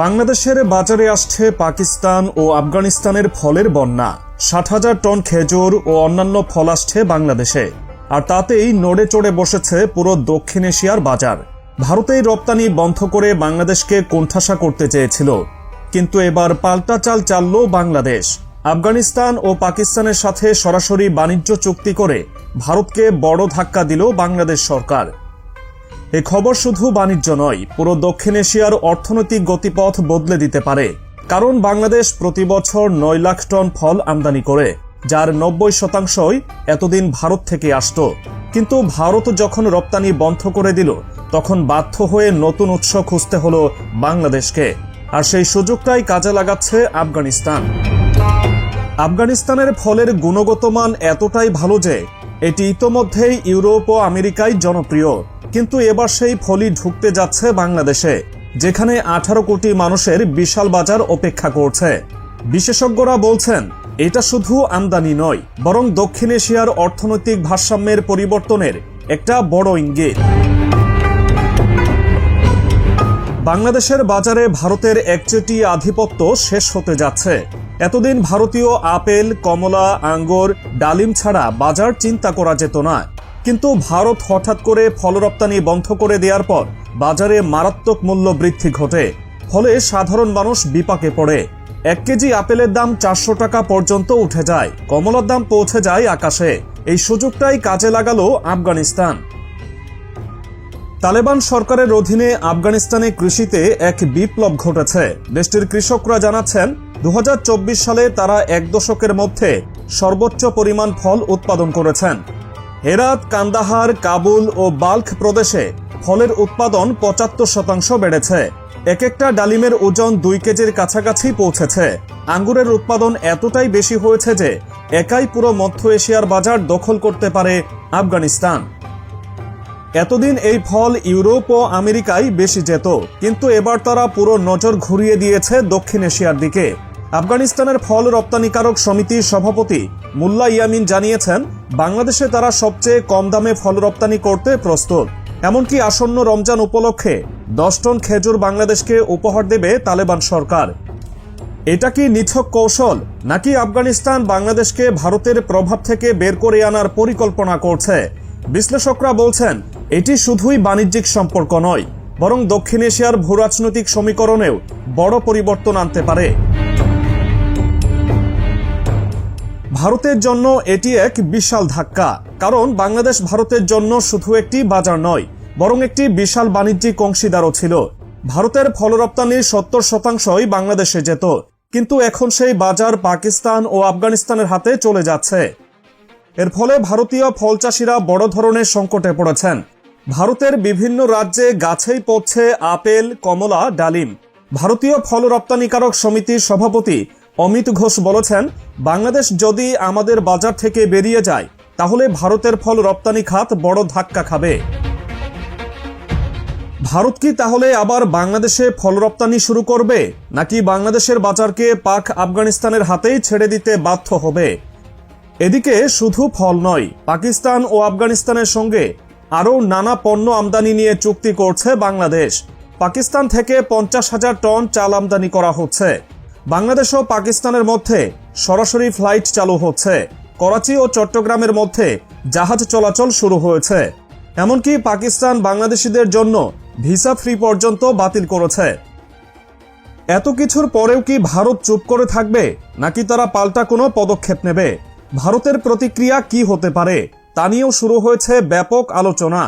বাংলাদেশের বাজারে আসছে পাকিস্তান ও আফগানিস্তানের ফলের বন্যা। ৬০,০০০ টন খেজুর ও অন্যান্য ফল আসছে বাংলাদেশে, আর তাতেই নড়ে চড়ে বসেছে পুরো দক্ষিণ এশিয়ার বাজার। ভারতেই রপ্তানি বন্ধ করে বাংলাদেশকে কোণঠাসা করতে চেয়েছিল, কিন্তু এবার পাল্টা চাল চালল বাংলাদেশ। আফগানিস্তান ও পাকিস্তানের সাথে সরাসরি বাণিজ্য চুক্তি করে ভারতকে বড় ধাক্কা দিল বাংলাদেশ সরকার। এ খবর শুধু বাণিজ্য নয়, পুরো দক্ষিণ এশিয়ার অর্থনৈতিক গতিপথ বদলে দিতে পারে। কারণ বাংলাদেশ প্রতি বছর ৯ লাখ টন ফল আমদানি করে, যার ৯০% এতদিন ভারত থেকে আসত। কিন্তু ভারত যখন রপ্তানি বন্ধ করে দিল, তখন বাধ্য হয়ে নতুন উৎস খুঁজতে হলো বাংলাদেশকে। আর সেই সুযোগটাই কাজে লাগাচ্ছে আফগানিস্তান। আফগানিস্তানের ফলের গুণগত মান এতটাই ভালো যে এটি ইতোমধ্যেই ইউরোপ ও আমেরিকায় জনপ্রিয়। কিন্তু এবার সেই ফলই ঢুকতে যাচ্ছে বাংলাদেশে, যেখানে ১৮ কোটি মানুষের বিশাল বাজার অপেক্ষা করছে। বিশেষজ্ঞরা বলছেন, এটা শুধু আমদানি নয়, বরং দক্ষিণ এশিয়ার অর্থনৈতিক ভারসাম্যের পরিবর্তনের একটা বড় ইঙ্গিত। বাংলাদেশের বাজারে ভারতের একচেটিয়া আধিপত্য শেষ হতে যাচ্ছে। এতদিন ভারতীয় আপেল, কমলা, আঙ্গুর, ডালিম ছাড়া বাজার চিন্তা করা যেত না। কিন্তু ভারত হঠাৎ করে ফল রপ্তানি বন্ধ করে দেওয়ার পর বাজারে মারাত্মক মূল্য বৃদ্ধি ঘটে। ফলে সাধারণ মানুষ বিপাকে পড়ে। ১ কেজি আপেলের দাম ৪০০ টাকা পর্যন্ত উঠে যায়, কমলার দাম পৌঁছে যায় আকাশে। এই সুযোগটাই কাজে লাগালো আফগানিস্তান। তালেবান সরকারের অধীনে আফগানিস্তানে কৃষিতে এক বিপ্লব ঘটেছে। দেশটির কৃষকরা জানাচ্ছেন, ২০২৪ সালে তারা ১ দশকের মধ্যে সর্বোচ্চ পরিমাণ ফল উৎপাদন করেছেন। হেরাত, কান্দাহার, কাবুল ও বাল্খ প্রদেশে ফলের উৎপাদন ৭৫% বেড়েছে। এক একটা ডালিমের ওজন ২ কেজির কাছাকাছি পৌঁছেছে। আঙ্গুরের উৎপাদন এতটাই বেশি হয়েছে যে একাই পুরো মধ্য এশিয়ার বাজার দখল করতে পারে আফগানিস্তান। এতদিন এই ফল ইউরোপ ও আমেরিকায় বেশি যেত, কিন্তু এবার তারা পুরো নজর ঘুরিয়ে দিয়েছে দক্ষিণ এশিয়ার দিকে। আফগানিস্তানের ফল রপ্তানিকারক সমিতির সভাপতি মুল্লা ইয়ামিন জানিয়েছেন, বাংলাদেশে তারা সবচেয়ে কম দামে ফল রপ্তানি করতে প্রস্তুত। এমনকি আসন্ন রমজান উপলক্ষে ১০ টন খেজুর বাংলাদেশকে উপহার দেবে তালেবান সরকার। এটা কি নিছক কৌশল, নাকি আফগানিস্তান বাংলাদেশকে ভারতের প্রভাব থেকে বের করে আনার পরিকল্পনা করছে? বিশ্লেষকরা বলছেন, এটি শুধুই বাণিজ্যিক সম্পর্ক নয়, বরং দক্ষিণ এশিয়ার ভূরাজনৈতিক সমীকরণেও বড় পরিবর্তন আনতে পারে। ভারতের জন্য এটি এক বিশাল ধাক্কা, কারণ বাংলাদেশ ভারতের জন্য শুধু একটি বাজার নয়, বরং একটি বিশাল বাণিজ্যিক অংশীদারও ছিল। ভারতের ফল রপ্তানির ৭০%ই বাংলাদেশে যেত, কিন্তু এখন সেই বাজার পাকিস্তান ও আফগানিস্তানের হাতে চলে যাচ্ছে। এর ফলে ভারতীয় ফল চাষিরা বড় ধরনের সংকটে পড়েছেন। ভারতের বিভিন্ন রাজ্যে গাছেই পড়ছে আপেল, কমলা, ডালিম। ভারতীয় ফল রপ্তানিকারক সমিতির সভাপতি অমিত ঘোষ বলেছেন, বাংলাদেশ যদি আমাদের বাজার থেকে বেরিয়ে যায়, তাহলে ভারতের ফল রপ্তানি খাত বড় ধাক্কা খাবে। ভারত কি তাহলে আবার বাংলাদেশে ফল রপ্তানি শুরু করবে, নাকি বাংলাদেশের বাজারকে পাক আফগানিস্তানের হাতেই ছেড়ে দিতে বাধ্য হবে? এদিকে শুধু ফল নয়, পাকিস্তান ও আফগানিস্তানের সঙ্গে আরও নানা পণ্য আমদানি নিয়ে চুক্তি করছে বাংলাদেশ। পাকিস্তান থেকে ৫০,০০০ টন চাল আমদানি করা হচ্ছে। বাংলাদেশ ও পাকিস্তানের মধ্যে সরাসরি ফ্লাইট চালু হচ্ছে। করাচি ও চট্টগ্রামের মধ্যে জাহাজ চলাচল শুরু হয়েছে। এমনকি পাকিস্তান বাংলাদেশিদের জন্য ভিসা ফ্রি পর্যন্ত বাতিল করেছে। এত কিছুর পরেও কি ভারত চুপ করে থাকবে, নাকি তারা পাল্টা কোনো পদক্ষেপ নেবে? ভারতের প্রতিক্রিয়া কি হতে পারে, তা নিয়েও শুরু হয়েছে ব্যাপক আলোচনা।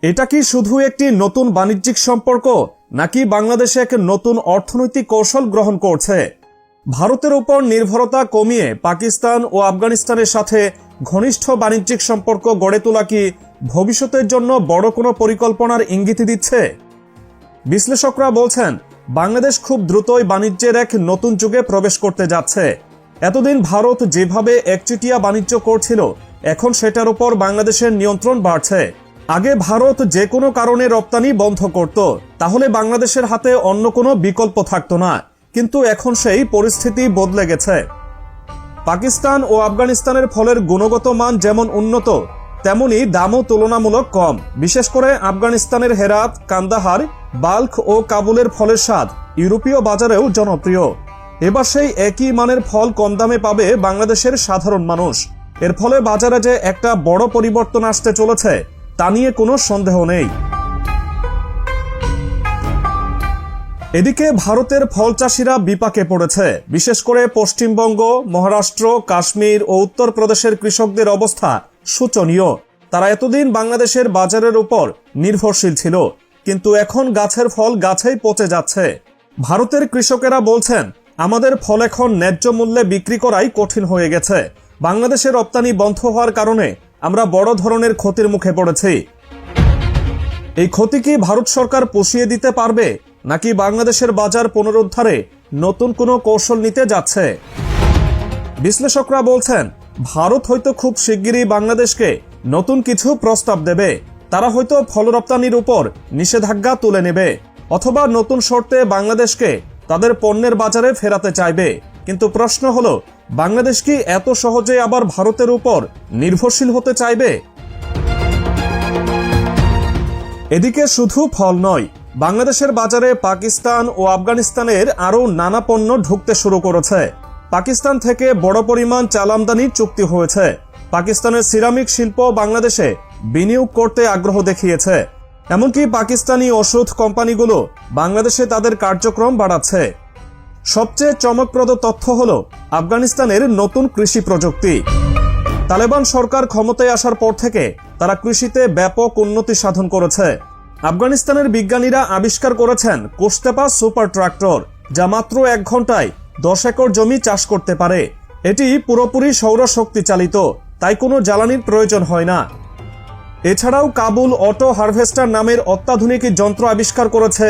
এটা কি শুধু একটি নতুন বাণিজ্যিক সম্পর্ক, নাকি বাংলাদেশে এক নতুন অর্থনৈতিক কৌশল গ্রহণ করছে? ভারতের উপর নির্ভরতা কমিয়ে পাকিস্তান ও আফগানিস্তানের সাথে ঘনিষ্ঠ বাণিজ্যিক সম্পর্ক গড়ে তোলা কি ভবিষ্যতের জন্য বড় কোনো পরিকল্পনার ইঙ্গিত দিচ্ছে? বিশ্লেষকরা বলছেন, বাংলাদেশ খুব দ্রুতই বাণিজ্যের এক নতুন যুগে প্রবেশ করতে যাচ্ছে। এতদিন ভারত যেভাবে একচেটিয়া বাণিজ্য করছিল, এখন সেটার উপর বাংলাদেশের নিয়ন্ত্রণ বাড়ছে। আগে ভারত যে কোনো কারণে রপ্তানি বন্ধ করত, তাহলে বাংলাদেশের হাতে অন্য কোনো বিকল্প থাকতো না। কিন্তু এখন সেই পরিস্থিতি বদলে গেছে। পাকিস্তান ও আফগানিস্তানের ফলের গুণগত মান যেমন উন্নত, তেমনি দামও তুলনামূলক কম। বিশেষ করে আফগানিস্তানের হেরাত, কান্দাহার, বাল্খ ও কাবুলের ফলের স্বাদ ইউরোপীয় বাজারেও জনপ্রিয়। এবার সেই একই মানের ফল কম দামে পাবে বাংলাদেশের সাধারণ মানুষ। এর ফলে বাজারে যে একটা বড় পরিবর্তন আসতে চলেছে তা নিয়ে কোনো সন্দেহ নেই। এদিকে ভারতের ফল চাষিরা বিপাকে পড়েছে। বিশেষ করে পশ্চিমবঙ্গ, মহারাষ্ট্র, কাশ্মীর ও উত্তরপ্রদেশের কৃষকদের অবস্থা শোচনীয়। তারা এতদিন বাংলাদেশের বাজারের উপর নির্ভরশীল ছিল, কিন্তু এখন গাছের ফল গাছেই পচে যাচ্ছে। ভারতের কৃষকেরা বলছেন, আমাদের ফল এখন ন্যায্য মূল্যে বিক্রি করাই কঠিন হয়ে গেছে। বাংলাদেশের রপ্তানি বন্ধ হওয়ার কারণে আমরা বড় ধরনের ক্ষতির মুখে পড়েছি। এই ক্ষতি কি ভারত সরকার পুষিয়ে দিতে পারবে, নাকি বাংলাদেশের বাজার পুনরুদ্ধারে নতুন কোনো কৌশল নিতে যাচ্ছে? বিশ্লেষকরা বলছেন, ভারত হয়তো খুব শিগগিরই বাংলাদেশকে নতুন কিছু প্রস্তাব দেবে। তারা হয়তো ফল রপ্তানির উপর নিষেধাজ্ঞা তুলে নেবে, অথবা নতুন শর্তে বাংলাদেশকে তাদের পণ্যের বাজারে ফেরাতে চাইবে। কিন্তু প্রশ্ন হলো, বাংলাদেশ কি এত সহজে আবার ভারতের উপর নির্ভরশীল হতে চাইবে? এদিকে শুধু ফল নয়, বাংলাদেশের বাজারে পাকিস্তান ও আফগানিস্তানের আরও নানা পণ্য ঢুকতে শুরু করেছে। পাকিস্তান থেকে বড় পরিমাণ চাল আমদানির চুক্তি হয়েছে। পাকিস্তানের সিরামিক শিল্প বাংলাদেশে বিনিয়োগ করতে আগ্রহ দেখিয়েছে। এমনকি পাকিস্তানি ওষুধ কোম্পানিগুলো বাংলাদেশে তাদের কার্যক্রম বাড়াচ্ছে। সবচেয়ে চমকপ্রদ তথ্য হল আফগানিস্তানের নতুন কৃষি প্রযুক্তি। তালেবান সরকার ক্ষমতায় আসার পর থেকে তারা কৃষিতে ব্যাপক উন্নতি সাধন করেছে। আফগানিস্তানের বিজ্ঞানীরা আবিষ্কার করেছেন কোস্তেপা সুপার ট্রাক্টর, যা মাত্র 1 ঘন্টায় 10 একর জমি চাষ করতে পারে। এটি পুরোপুরি সৌরশক্তি চালিত, তাই কোনো জ্বালানির প্রয়োজন হয় না। এছাড়াও কাবুল অটো হারভেস্টার নামের অত্যাধুনিক যন্ত্র আবিষ্কার করেছে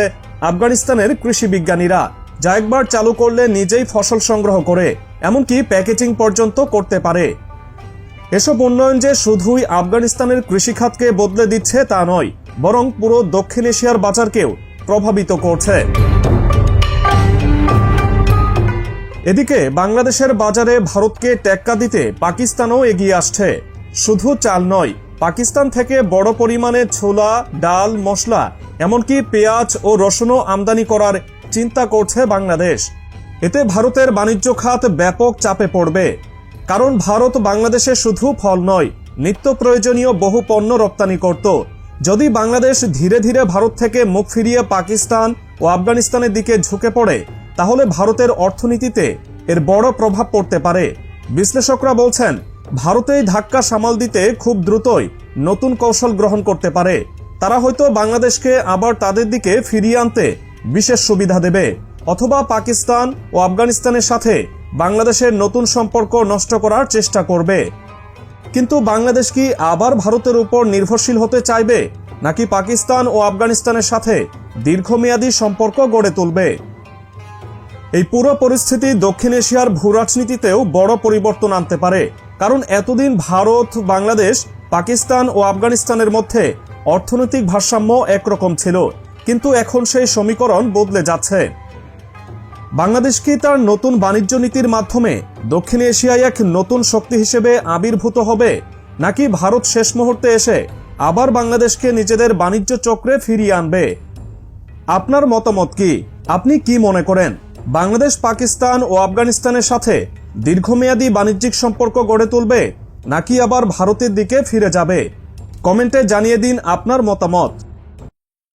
আফগানিস্তানের কৃষি বিজ্ঞানীরা, যা একবার চালু করলে নিজেই ফসল সংগ্রহ করে এমনকি প্যাকেজিং পর্যন্ত করতে পারে। এসব উন্নয়ন যে শুধুই আফগানিস্তানের কৃষিখাতকে বদলে দিচ্ছে তা নয়, বরং পুরো দক্ষিণ এশিয়ার বাজারকেও প্রভাবিত করছে। এদিকে বাংলাদেশের বাজারে ভারতকে টেক্কা দিতে পাকিস্তানও এগিয়ে আসছে। শুধু চাল নয়, পাকিস্তান থেকে বড় পরিমাণে ছোলা, ডাল, মশলা, এমনকি পেঁয়াজ ও রসুনও আমদানি করার চিন্তা করছে বাংলাদেশ। এতে ভারতের বাণিজ্য খাত ব্যাপক চাপে পড়বে। কারণ ভারত বাংলাদেশে শুধু ফল নয়, নিত্য প্রয়োজনীয় বহু পণ্য রপ্তানি করত। যদি বাংলাদেশ ধীরে ধীরে ভারত থেকে মুখ ফিরিয়ে পাকিস্তান ও আফগানিস্তানের দিকে ঝুঁকে পড়ে, তাহলে ভারতের অর্থনীতিতে এর বড় প্রভাব পড়তে পারে। বিশ্লেষকরা বলছেন, ভারতেই ধাক্কা সামাল দিতে খুব দ্রুতই নতুন কৌশল গ্রহণ করতে পারে। তারা হয়তো বাংলাদেশকে আবার তাদের দিকে ফিরিয়ে আনতে বিশেষ সুবিধা দেবে, অথবা পাকিস্তান ও আফগানিস্তানের সাথে বাংলাদেশের নতুন সম্পর্ক নষ্ট করার চেষ্টা করবে। কিন্তু বাংলাদেশ কি আবার ভারতের উপর নির্ভরশীল হতে চাইবে, নাকি পাকিস্তান ও আফগানিস্তানের সাথে দীর্ঘমেয়াদী সম্পর্ক গড়ে তুলবে? এই পুরো পরিস্থিতি দক্ষিণ এশিয়ার ভূরাজনীতিতেও বড় পরিবর্তন আনতে পারে। কারণ এতদিন ভারত, বাংলাদেশ, পাকিস্তান ও আফগানিস্তানের মধ্যে অর্থনৈতিক ভারসাম্য একরকম ছিল, কিন্তু এখন সেই সমীকরণ বদলে যাচ্ছে। বাংলাদেশ কি তার নতুন বাণিজ্য নীতির মাধ্যমে দক্ষিণ এশিয়ায় এক নতুন শক্তি হিসেবে আবির্ভূত হবে, নাকি ভারত শেষ মুহূর্তে এসে আবার বাংলাদেশকে নিজেদের বাণিজ্য চক্রে ফিরিয়ে আনবে? আপনার মতামত কি? আপনি কি মনে করেন, বাংলাদেশ পাকিস্তান ও আফগানিস্তানের সাথে দীর্ঘমেয়াদী বাণিজ্যিক সম্পর্ক গড়ে তুলবে, নাকি আবার ভারতের দিকে ফিরে যাবে? কমেন্টে জানিয়ে দিন আপনার মতামত।